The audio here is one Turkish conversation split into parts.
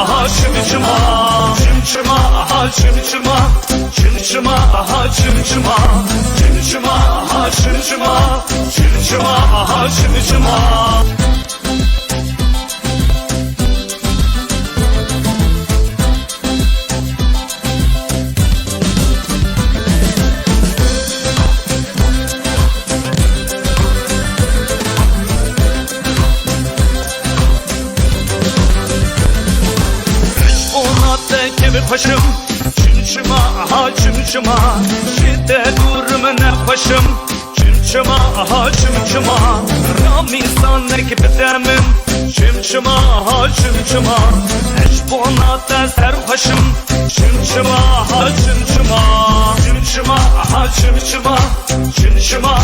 çımçıma, çımçıma, çımçıma, çımçıma, çımçıma, çımçıma, çımçıma, çımçıma, çımçıma. Paşım, çımçıma, çımçıma, şiddet durumuna paşım, çımçıma, çımçıma, Ramisan ekbedemin, çımçıma, çımçıma, eşbonata serpaşım, çımçıma, çımçıma, çımçıma, çımçıma, çımçıma,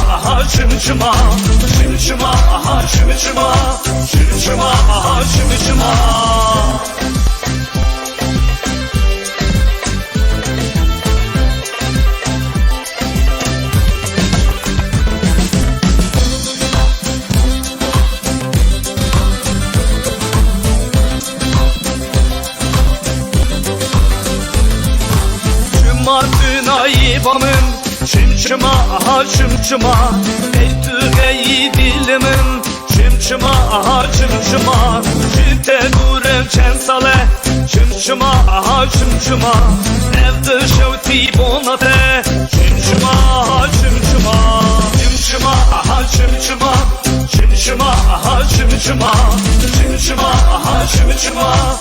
çımçıma, çımçıma, çımçıma, çımçıma, çımçıma. Ayıbamın çımçıma, çımçıma, etügeyi dilimin çımçıma, çımçıma, şidde durem çensale çımçıma, çımçıma, evde şevti bonate çımçıma, çımçıma, çımçıma, çımçıma, çımçıma, çımçıma, çımçıma, çımçıma,